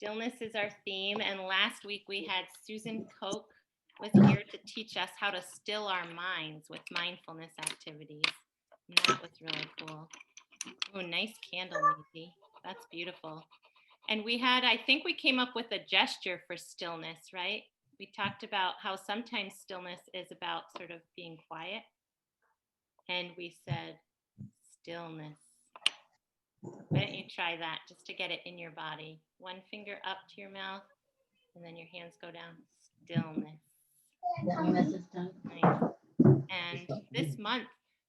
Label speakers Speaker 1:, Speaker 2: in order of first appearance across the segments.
Speaker 1: Stillness is our theme, and last week we had Susan Koch was here to teach us how to still our minds with mindfulness activities. And that was really cool. Oh, nice candle, Maisie. That's beautiful. And we had, I think we came up with a gesture for stillness, right? We talked about how sometimes stillness is about sort of being quiet. And we said, stillness. Why don't you try that just to get it in your body? One finger up to your mouth, and then your hands go down. Stillness. Nice. And this month,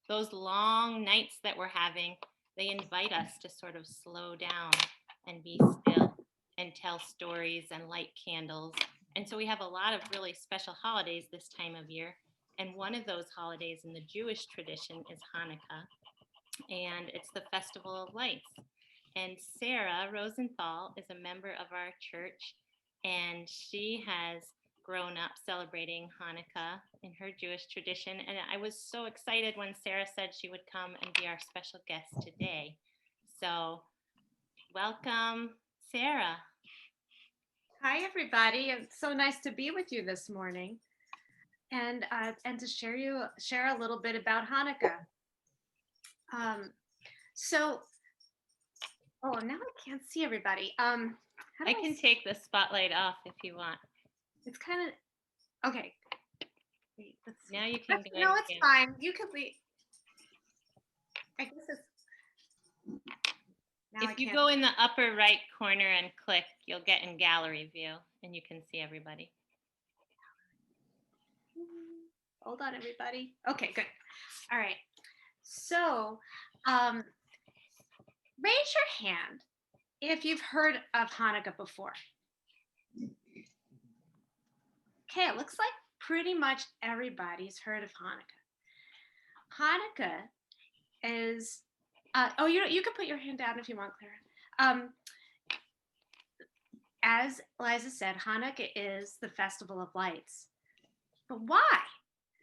Speaker 1: those long nights that we're having, they invite us to sort of slow down and be still and tell stories and light candles. And so we have a lot of really special holidays this time of year. And one of those holidays in the Jewish tradition is Hanukkah. And it's the Festival of Lights. And Sarah Rosenthal is a member of our church, and she has grown up celebrating Hanukkah in her Jewish tradition. And I was so excited when Sarah said she would come and be our special guest today. So welcome, Sarah.
Speaker 2: Hi, everybody. It's so nice to be with you this morning and to share a little bit about Hanukkah. Oh, now I can't see everybody.
Speaker 1: I can take the spotlight off if you want.
Speaker 2: It's kind of, okay. Wait, let's see.
Speaker 1: Now you can go.
Speaker 2: No, it's fine. You can leave. I guess it's.
Speaker 1: If you go in the upper right corner and click, you'll get in gallery view and you can see everybody.
Speaker 2: Hold on, everybody. Okay, good. All right. So, raise your hand if you've heard of Hanukkah before. Okay, it looks like pretty much everybody's heard of Hanukkah. Hanukkah is, you can put your hand down if you want, Clara. As Liza said, Hanukkah is the Festival of Lights. But why?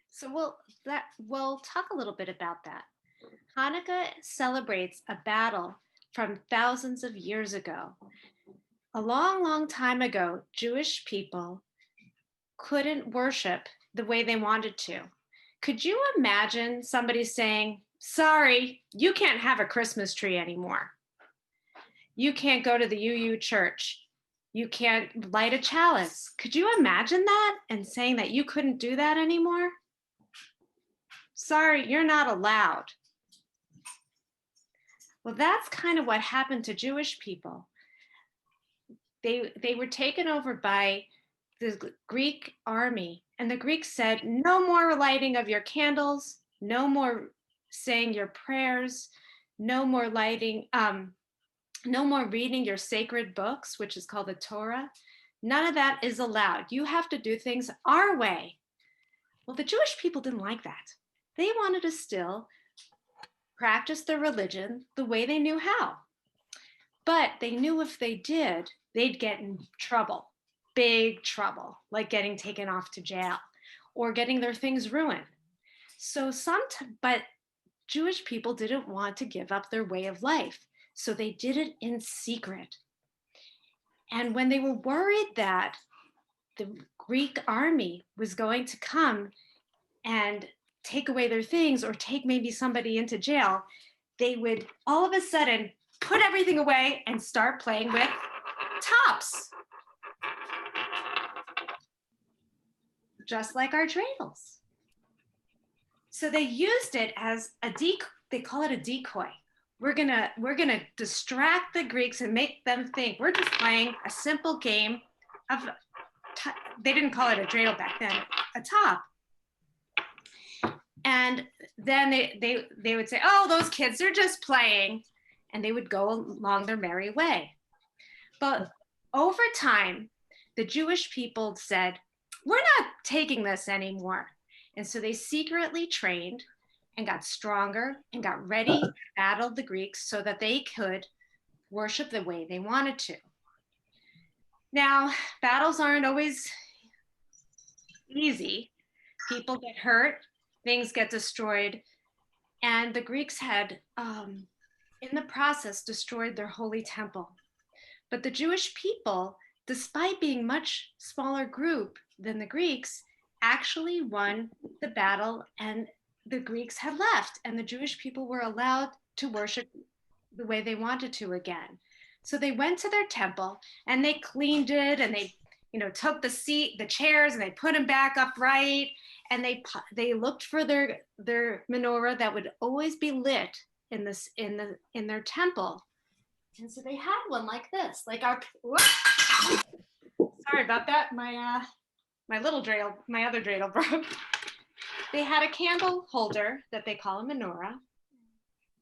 Speaker 2: So we'll talk a little bit about that. Hanukkah celebrates a battle from thousands of years ago. A long, long time ago, Jewish people couldn't worship the way they wanted to. Could you imagine somebody saying, sorry, you can't have a Christmas tree anymore. You can't go to the UU church. You can't light a chalice. Could you imagine that and saying that you couldn't do that anymore? Sorry, you're not allowed. Well, that's kind of what happened to Jewish people. They were taken over by the Greek army, and the Greeks said, no more lighting of your candles, no more saying your prayers, no more lighting, no more reading your sacred books, which is called the Torah. None of that is allowed. You have to do things our way. Well, the Jewish people didn't like that. They wanted to still practice their religion the way they knew how. But they knew if they did, they'd get in trouble, big trouble, like getting taken off to jail or getting their things ruined. But Jewish people didn't want to give up their way of life. So they did it in secret. And when they were worried that the Greek army was going to come and take away their things or take maybe somebody into jail, they would all of a sudden put everything away and start playing with tops. Just like our dreidels. So they used it as a decoy. They call it a decoy. We're gonna distract the Greeks and make them think we're just playing a simple game of, they didn't call it a dreidel back then, a top. And then they would say, oh, those kids, they're just playing. And they would go along their merry way. But over time, the Jewish people said, we're not taking this anymore. And so they secretly trained and got stronger and got ready to battle the Greeks so that they could worship the way they wanted to. Now, battles aren't always easy. People get hurt, things get destroyed, and the Greeks had, in the process, destroyed their holy temple. But the Jewish people, despite being much smaller group than the Greeks, actually won the battle, and the Greeks had left, and the Jewish people were allowed to worship the way they wanted to again. So they went to their temple and they cleaned it, and they, took the chairs, and they put them back upright, and they looked for their menorah that would always be lit in their temple. And so they had one like this, like our. Sorry about that. My other dreidel broke. They had a candle holder that they call a menorah,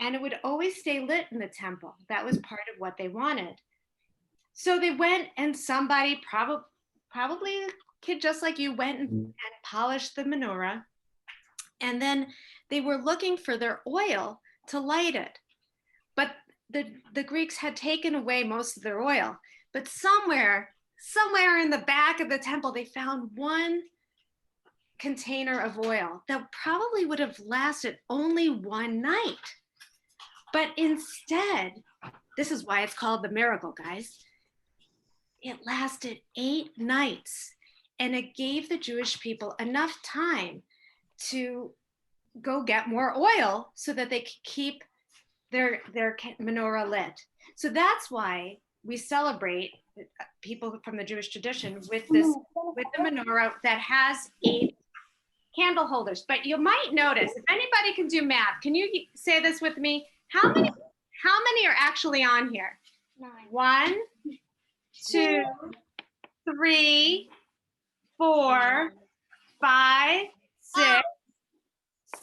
Speaker 2: and it would always stay lit in the temple. That was part of what they wanted. So they went, and somebody, probably a kid just like you, went and polished the menorah. And then they were looking for their oil to light it. But the Greeks had taken away most of their oil. But somewhere in the back of the temple, they found one container of oil that probably would have lasted only one night. But instead, this is why it's called the miracle, guys. It lasted 8 nights, and it gave the Jewish people enough time to go get more oil so that they could keep their menorah lit. So that's why we celebrate, people from the Jewish tradition, with the menorah that has 8 candle holders. But you might notice, if anybody can do math, can you say this with me? How many are actually on here?
Speaker 1: 9.
Speaker 2: 1, 2, 3, 4, 5, 6,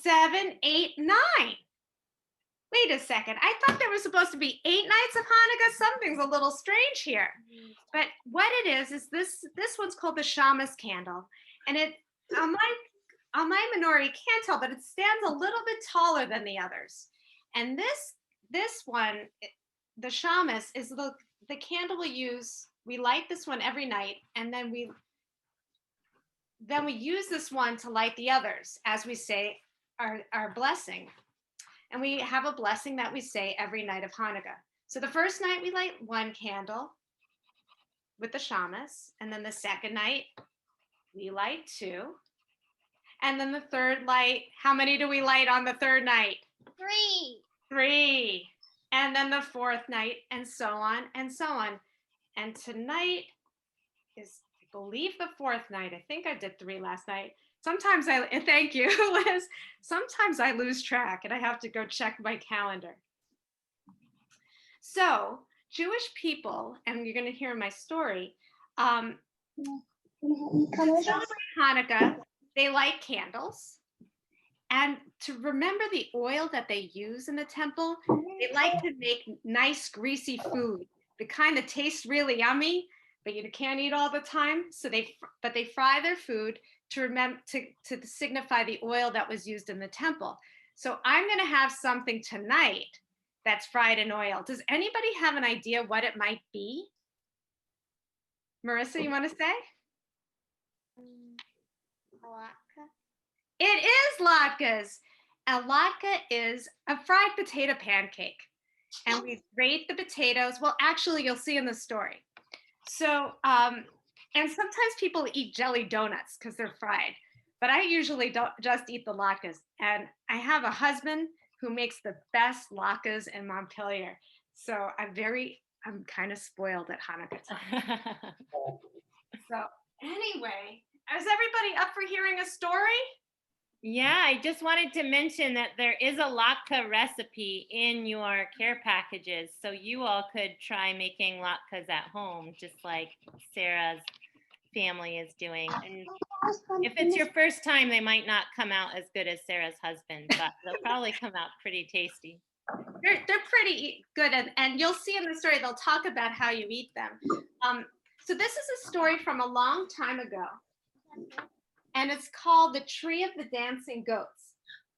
Speaker 2: 7, 8, 9. Wait a second. I thought there was supposed to be 8 nights of Hanukkah. Something's a little strange here. But what it is this one's called the Shamas candle. And it, on my menorah, you can't tell, but it stands a little bit taller than the others. And this one, the Shamas, is the candle we use. We light this one every night, and then we use this one to light the others as we say our blessing. And we have a blessing that we say every night of Hanukkah. So the first night we light 1 candle with the Shamas, and then the second night we light 2. And then the third light, how many do we light on the third night?
Speaker 1: 3.
Speaker 2: 3. And then the fourth night, and so on and so on. And tonight is, I believe, the 4th night. I think I did 3 last night. Sometimes thank you, Liz. Sometimes I lose track and I have to go check my calendar. So Jewish people, and you're going to hear my story, to celebrate Hanukkah, they light candles. And to remember the oil that they use in the temple, they like to make nice, greasy food, the kind that tastes really yummy, but you can't eat all the time. So they fry their food to remember, to signify the oil that was used in the temple. So I'm going to have something tonight that's fried in oil. Does anybody have an idea what it might be? Marissa, you want to say?
Speaker 1: Latke.
Speaker 2: It is latkes. A latke is a fried potato pancake. And we grate the potatoes. Well, actually, you'll see in the story. So, and sometimes people eat jelly donuts because they're fried. But I usually don't just eat the latkes. And I have a husband who makes the best latkes in Montpelier. So I'm kind of spoiled at Hanukkah time. So anyway, is everybody up for hearing a story?
Speaker 1: Yeah, I just wanted to mention that there is a latke recipe in your care packages. So you all could try making latkes at home, just like Sarah's family is doing. And if it's your first time, they might not come out as good as Sarah's husband, but they'll probably come out pretty tasty.
Speaker 2: They're pretty good, and you'll see in the story they'll talk about how you eat them. So this is a story from a long time ago, and it's called The Tree of the Dancing Goats.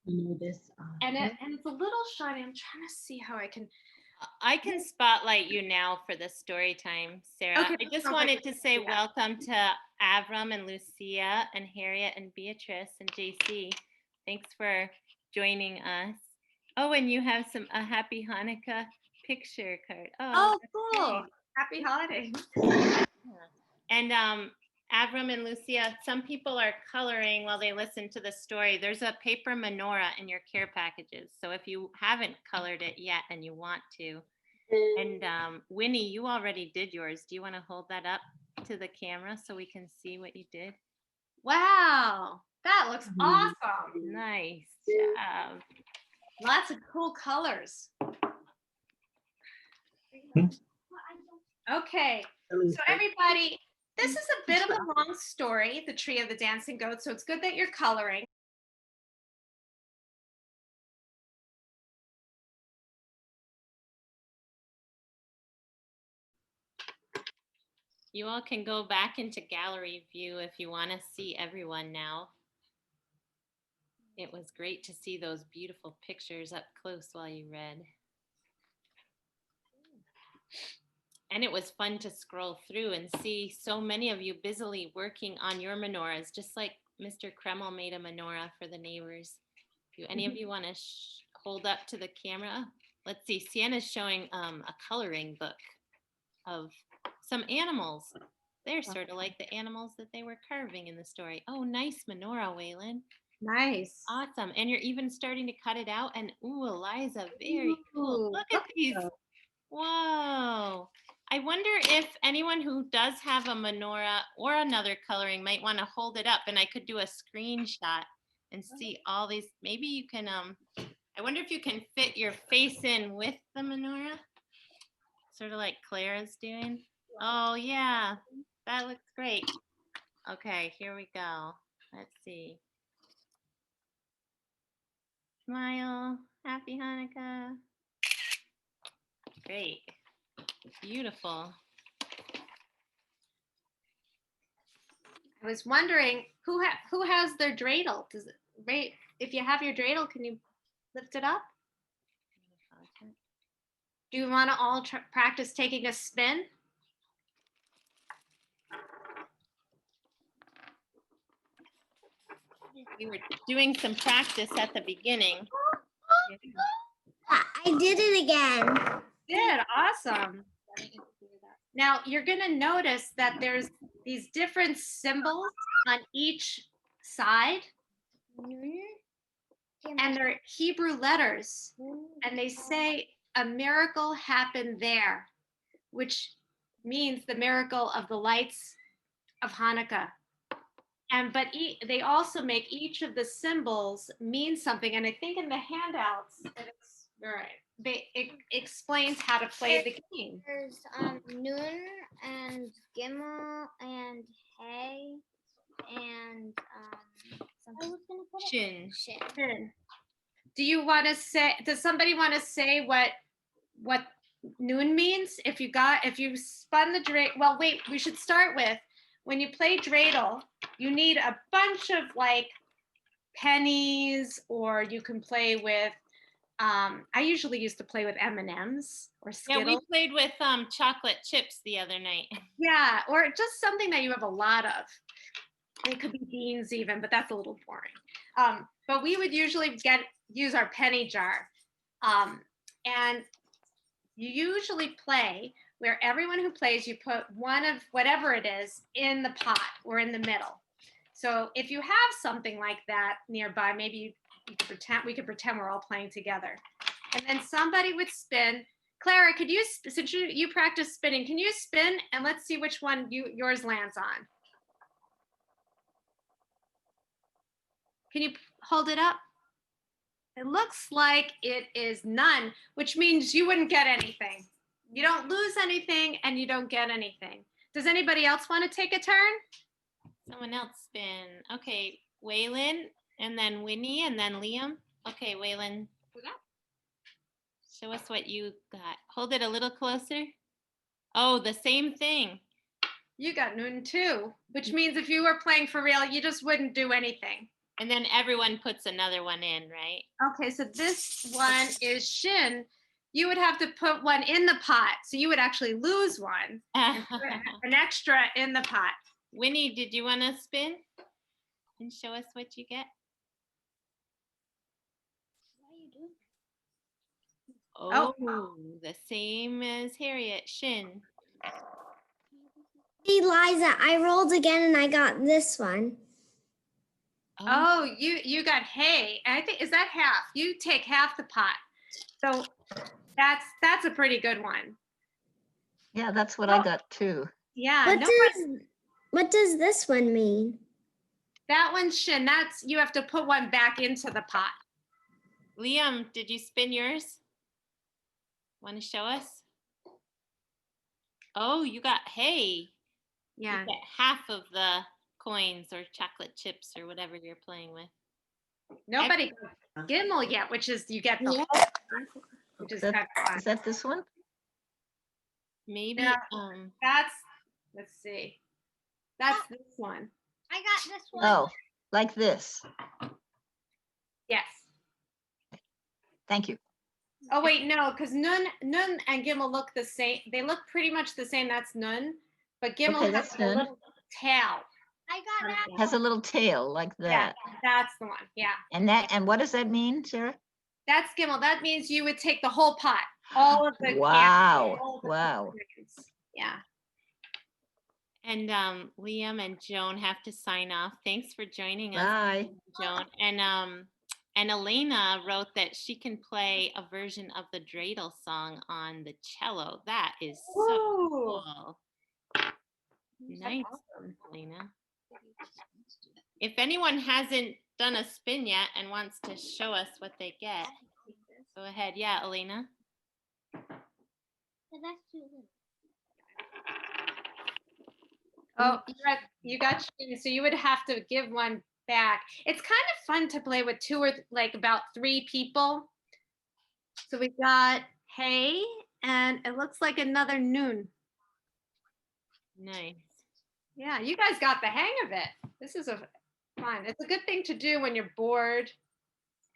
Speaker 3: You know this.
Speaker 2: And it's a little shiny. I'm trying to see how I can
Speaker 1: spotlight you now for the story time, Sarah.
Speaker 2: Okay,
Speaker 1: I just
Speaker 2: perfect.
Speaker 1: wanted to say
Speaker 2: Yeah.
Speaker 1: welcome to Avram and Lucia and Harriet and Beatrice and JC. Thanks for joining us. Oh, and you have a happy Hanukkah picture card.
Speaker 2: Oh,
Speaker 1: that's
Speaker 2: cool.
Speaker 1: great.
Speaker 2: Happy holidays.
Speaker 1: And Avram and Lucia, some people are coloring while they listen to the story. There's a paper menorah in your care packages. So if you haven't colored it yet and you want to, and Winnie, you already did yours. Do you want to hold that up to the camera so we can see what you did?
Speaker 2: Wow, that looks awesome.
Speaker 1: Nice job.
Speaker 2: Lots of cool colors. Okay, so everybody, this is a bit of a long story, The Tree of the Dancing Goat, so it's good that you're coloring.
Speaker 1: You all can go back into gallery view if you want to see everyone now. It was great to see those beautiful pictures up close while you read. And it was fun to scroll through and see so many of you busily working on your menorahs, just like Mr. Kreml made a menorah for the neighbors. Do any of you want to hold up to the camera? Let's see, Sienna's showing a coloring book of some animals. They're sort of like the animals that they were carving in the story. Oh, nice menorah, Waylon.
Speaker 2: Nice.
Speaker 1: Awesome. And you're even starting to cut it out. And ooh, Eliza, very cool. Look at these. Whoa. I wonder if anyone who does have a menorah or another coloring might want to hold it up and I could do a screenshot and see all these. Maybe you can, I wonder if you can fit your face in with the menorah. Sort of like Clara's doing. Oh yeah, that looks great. Okay, here we go. Let's see. Smile. Happy Hanukkah. Great. Beautiful.
Speaker 2: I was wondering who has their dreidel. Does it, right? If you have your dreidel, can you lift it up? Do you want to all practice taking a spin?
Speaker 1: We were doing some practice at the beginning.
Speaker 3: I did it again.
Speaker 2: Did awesome. Now you're going to notice that there's these different symbols on each side, and they're Hebrew letters, and they say a miracle happened there, which means the miracle of the lights of Hanukkah. And but they also make each of the symbols mean something, and I think in the handouts it's right. It explains how to play the game.
Speaker 3: There's Nun and Gimel and Hay and
Speaker 1: Shin.
Speaker 3: Shin.
Speaker 2: Do you want to say? Does somebody want to say what Nun means? If you spun the dreidel. Well, wait. We should start with when you play dreidel. You need a bunch of like pennies, or you can play with. I usually used to play with M&Ms or Skittles.
Speaker 1: Yeah, we played with chocolate chips the other night.
Speaker 2: Yeah, or just something that you have a lot of. It could be beans even, but that's a little boring. But we would usually use our penny jar. And you usually play where everyone who plays, you put one of whatever it is in the pot or in the middle. So if you have something like that nearby, maybe we could pretend we're all playing together. And then somebody would spin. Clara, could you, since you practice spinning, can you spin and let's see which one yours lands on? Can you hold it up? It looks like it is none, which means you wouldn't get anything. You don't lose anything and you don't get anything. Does anybody else want to take a turn?
Speaker 1: Someone else spin. Okay, Waylon, and then Winnie, and then Liam. Okay, Waylon. Show us what you got. Hold it a little closer. Oh, the same thing.
Speaker 2: You got Nun too, which means if you were playing for real, you just wouldn't do anything.
Speaker 1: And then everyone puts another one in, right?
Speaker 2: Okay, so this one is Shin. You would have to put one in the pot, so you would actually lose one. And put an extra in the pot.
Speaker 1: Winnie, did you want to spin and show us what you get? Oh, the same as Harriet, Shin.
Speaker 3: Eliza, I rolled again and I got this one.
Speaker 2: Oh, you got hay. I think, is that half? You take half the pot. So that's a pretty good one.
Speaker 4: Yeah, that's what I got too.
Speaker 2: Yeah,
Speaker 3: What does this one mean?
Speaker 2: that one's shin. That's, you have to put one back into the pot.
Speaker 1: Liam, did you spin yours? Want to show us? Oh, you got hay.
Speaker 2: Yeah.
Speaker 1: You get half of the coins or chocolate chips or whatever you're playing with.
Speaker 2: Nobody got Gimel yet, which is you get the
Speaker 3: Yeah.
Speaker 2: whole, which is
Speaker 4: That-
Speaker 2: kind of fun.
Speaker 4: Is that this one?
Speaker 1: Maybe.
Speaker 2: Yeah. That's, let's see. That's this one.
Speaker 3: I got this one.
Speaker 4: Oh, like this.
Speaker 2: Yes.
Speaker 4: Thank you.
Speaker 2: Oh wait, no, because Nun and Gimel look the same. They look pretty much the same. That's Nun, but Gimel
Speaker 4: Okay,
Speaker 2: has
Speaker 4: that's
Speaker 2: a
Speaker 4: Nun.
Speaker 2: little tail.
Speaker 3: I got that.
Speaker 4: Has a little tail like
Speaker 2: Yeah,
Speaker 4: that.
Speaker 2: that's the one. Yeah,
Speaker 4: And what does that mean, Sarah?
Speaker 2: that's Gimel. That means you would take the whole pot, all of the candy,
Speaker 4: Wow,
Speaker 2: all the
Speaker 4: wow.
Speaker 2: ingredients. Yeah.
Speaker 1: And Liam and Joan have to sign off. Thanks for joining us,
Speaker 4: Bye.
Speaker 1: Joan. And Elena wrote that she can play a version of the dreidel song on the cello. That is so
Speaker 2: Ooh.
Speaker 1: cool. Nice, Elena. If anyone hasn't done a spin yet and wants to show us what they get, go ahead. Yeah, Elena.
Speaker 2: Oh, you got so you would have to give one back. It's kind of fun to play with two or like about 3 people. So we got hay, and it looks like another Noon.
Speaker 1: Nice.
Speaker 2: Yeah, you guys got the hang of it. This is fun. It's a good thing to do when you're bored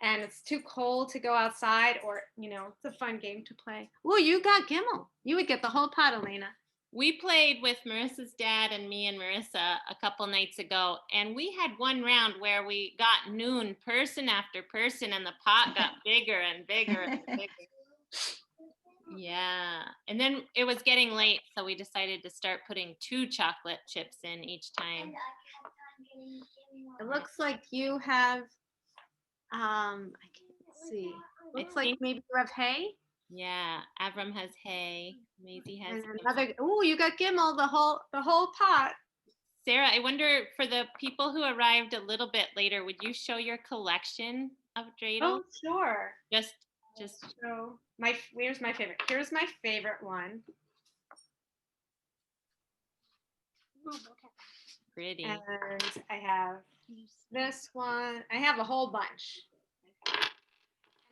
Speaker 2: and it's too cold to go outside, or, it's a fun game to play. Oh, you got Gimel. You would get the whole pot, Elena.
Speaker 1: We played with Marissa's dad and me and Marissa a couple nights ago, and we had one round where we got Noon person after person, and the pot got bigger and bigger and bigger. Yeah, and then it was getting late, so we decided to start putting 2 chocolate chips in each time.
Speaker 2: It looks like you have, I can't see. Looks like maybe you have hay.
Speaker 1: Yeah, Avram has hay. Maisie has
Speaker 2: And
Speaker 1: Gimel.
Speaker 2: another, oh, you got Gimel, the whole pot.
Speaker 1: Sarah, I wonder, for the people who arrived a little bit later, would you show your collection of dreidels?
Speaker 2: Oh, sure.
Speaker 1: Just
Speaker 2: So where's my favorite? Here's my favorite one.
Speaker 1: pretty.
Speaker 2: And I have this one. I have a whole bunch. And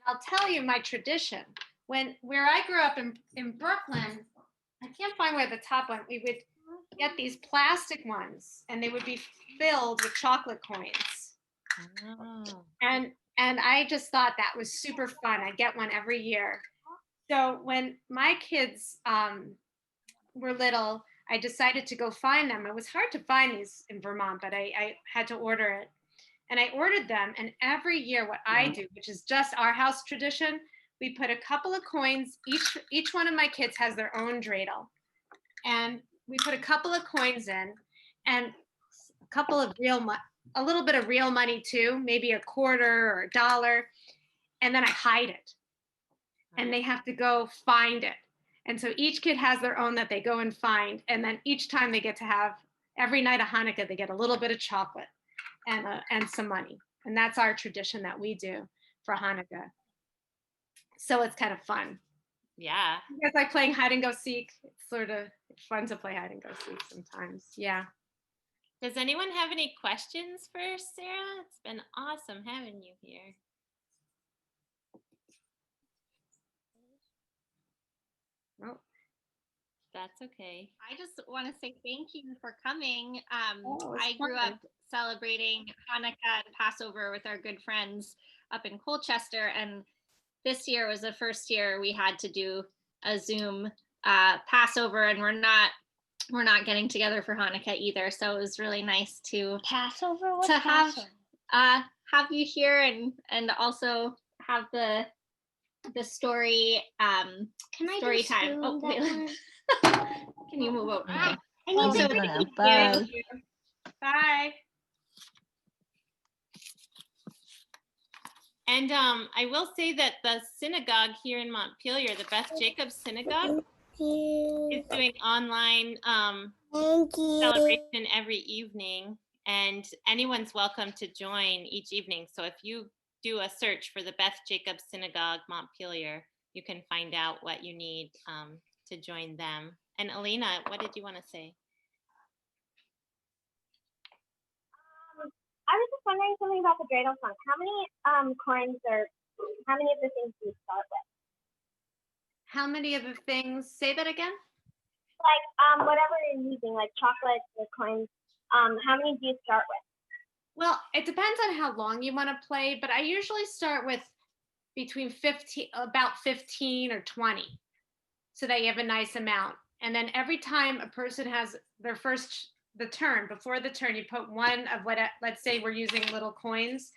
Speaker 2: I'll tell you my tradition. Where I grew up in Brooklyn, I can't find where the top one, we would get these plastic ones and they would be filled with chocolate coins.
Speaker 1: Oh.
Speaker 2: And I just thought that was super fun. I get one every year. So when my kids were little, I decided to go find them. It was hard to find these in Vermont, but I had to order it. And I ordered them. And every year what I do, which is just our house tradition, we put a couple of coins. Each one of my kids has their own dreidel. And we put a couple of coins in and a couple of a little bit of real money too, maybe a quarter or $1. And then I hide it. And they have to go find it. And so each kid has their own that they go and find. And then each time they get to have, every night of Hanukkah, they get a little bit of chocolate and some money. And that's our tradition that we do for Hanukkah. So it's kind of fun.
Speaker 1: Yeah.
Speaker 2: You guys like playing hide and go seek? It's sort of fun to play hide and go seek sometimes. Yeah.
Speaker 1: Does anyone have any questions for Sarah? It's been awesome having you here.
Speaker 2: Oh.
Speaker 1: That's okay.
Speaker 5: I just want to say thank you for coming.
Speaker 2: Oh, it's
Speaker 5: I grew
Speaker 2: fun.
Speaker 5: up celebrating Hanukkah and Passover with our good friends up in Colchester, and this year was the first year we had to do a Zoom Passover, and we're not getting together for Hanukkah either. So it was really nice to
Speaker 3: Passover? What's
Speaker 5: to have
Speaker 3: Passover?
Speaker 5: have you here and also have the story
Speaker 3: Can I
Speaker 5: story
Speaker 3: do
Speaker 5: time.
Speaker 3: spoon
Speaker 5: Oh,
Speaker 3: that
Speaker 5: wait.
Speaker 3: one?
Speaker 5: Can you move over? Ah,
Speaker 3: I need
Speaker 5: so
Speaker 3: to
Speaker 4: No, no,
Speaker 5: thank
Speaker 4: bye.
Speaker 5: you.
Speaker 2: Bye.
Speaker 1: And I will say that the synagogue here in Montpelier, the Beth Jacobs Synagogue, is doing online
Speaker 3: Thank you.
Speaker 1: celebration every evening, and anyone's welcome to join each evening. So if you do a search for the Beth Jacobs Synagogue Montpelier, you can find out what you need to join them. And Alina, what did you want to say?
Speaker 6: I was just wondering something about the dreidel song. How many coins or how many of the things do you start with?
Speaker 2: How many of the things, say that again?
Speaker 6: Like whatever you're using, like chocolates or coins. How many do you start with?
Speaker 2: Well, it depends on how long you want to play, but I usually start with between about 15 or 20, so that you have a nice amount. And then every time a person has their the turn, before the turn, you put one of what, let's say we're using little coins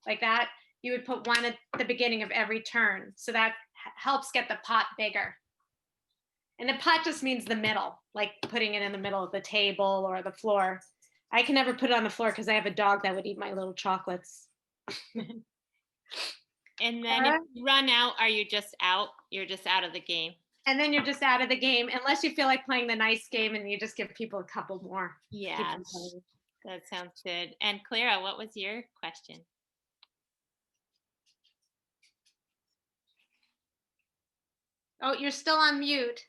Speaker 2: like that, you would put one at the beginning of every turn. So that helps get the pot bigger. And the pot just means the middle, like putting it in the middle of the table or the floor. I can never put it on the floor because I have a dog that would eat my little chocolates.
Speaker 1: And then if you run out, are you just out? You're just out of the game.
Speaker 2: And then you're just out of the game, unless you feel like playing the nice game and you just give people a couple more.
Speaker 1: Yeah, that sounds good. And Clara, what was your question?
Speaker 2: Oh, you're still on mute.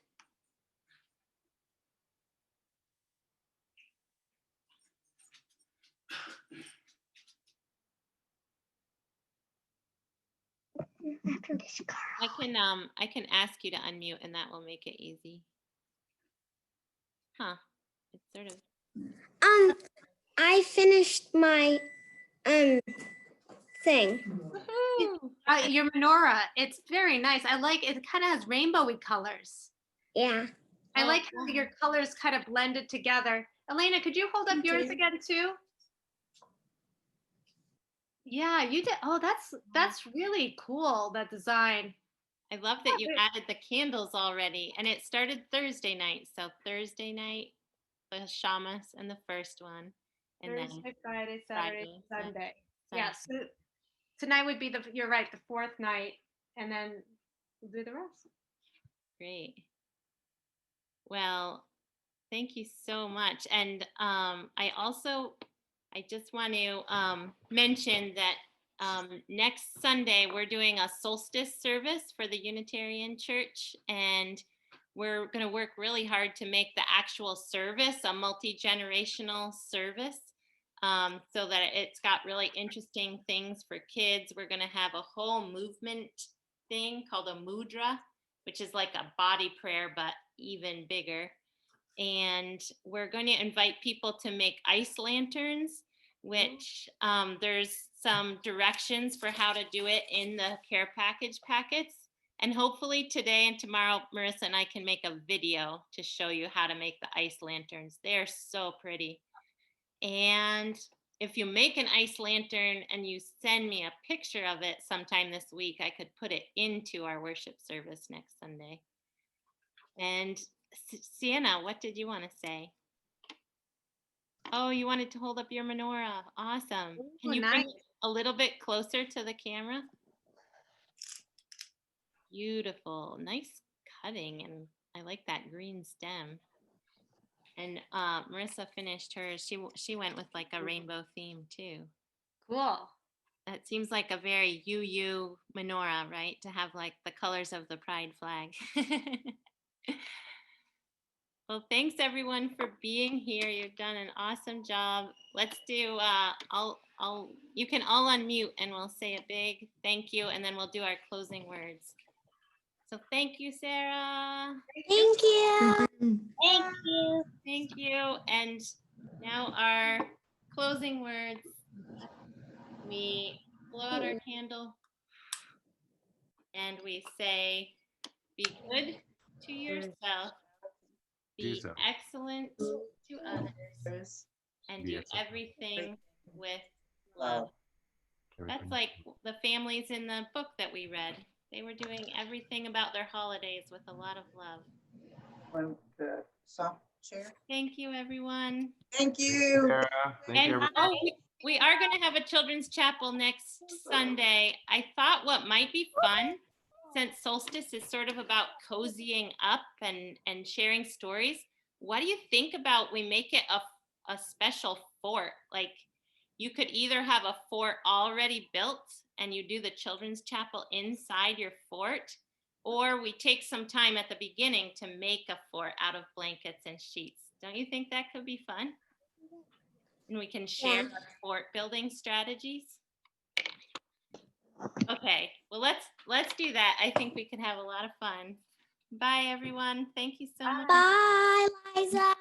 Speaker 3: After this car.
Speaker 1: I can ask you to unmute and that will make it easy. Huh. It's sort of
Speaker 3: I finished my thing.
Speaker 1: woohoo!
Speaker 2: Your menorah, it's very nice. I like it. It kind of has rainbowy colors.
Speaker 3: Yeah.
Speaker 2: I
Speaker 1: Oh,
Speaker 2: like how your colors kind of blended together. Elena, could you hold up yours again too? Yeah, you did. Oh, that's really cool, that design.
Speaker 1: I love that you added the candles already. And it started Thursday night. So Thursday night, the shamas and the first one. And
Speaker 2: Thursday, Friday, Saturday,
Speaker 1: Friday,
Speaker 2: Sunday.
Speaker 1: Sunday.
Speaker 2: Yes. Yeah, so tonight would be you're right, the fourth night, and then we'll do the rest.
Speaker 1: Great. Well, thank you so much. And I just want to mention that next Sunday we're doing a solstice service for the Unitarian Church, and we're going to work really hard to make the actual service a multi-generational service, so that it's got really interesting things for kids. We're going to have a whole movement thing called a mudra, which is like a body prayer, but even bigger. And we're going to invite people to make ice lanterns, which there's some directions for how to do it in the care package packets. And hopefully today and tomorrow, Marissa and I can make a video to show you how to make the ice lanterns. They're so pretty. And if you make an ice lantern and you send me a picture of it sometime this week, I could put it into our worship service next Sunday. And Sienna, what did you want to say? Oh, you wanted to hold up your menorah. Awesome. Can you bring it a little bit closer to the camera? Beautiful. Nice cutting. And I like that green stem. And Marissa finished hers. She went with like a rainbow theme too.
Speaker 2: Cool.
Speaker 1: That seems like a very UU menorah, right? To have like the colors of the pride flag. Well, thanks everyone for being here. You've done an awesome job. Let's do, you can all unmute and we'll say a big thank you, and then we'll do our closing words. So thank you, Sarah.
Speaker 3: Thank you.
Speaker 6: Thank you.
Speaker 1: Thank you. And now our closing words. We blow out our candle and we say, be good to yourself, be excellent to others, and do everything with love. That's like the families in the book that we read. They were doing everything about their holidays with a lot of love.
Speaker 7: So, Chair.
Speaker 1: Thank you, everyone.
Speaker 7: Thank you.
Speaker 8: Sarah, thank you,
Speaker 1: And
Speaker 8: everybody.
Speaker 1: we are going to have a children's chapel next Sunday. I thought what might be fun, since solstice is sort of about cozying up and sharing stories, what do you think about we make it a special fort? Like you could either have a fort already built and you do the children's chapel inside your fort, or we take some time at the beginning to make a fort out of blankets and sheets. Don't you think that could be fun? And we can share our fort building strategies. Okay, well, let's do that. I think we can have a lot of fun. Bye, everyone. Thank you so much.
Speaker 3: Bye, Liza.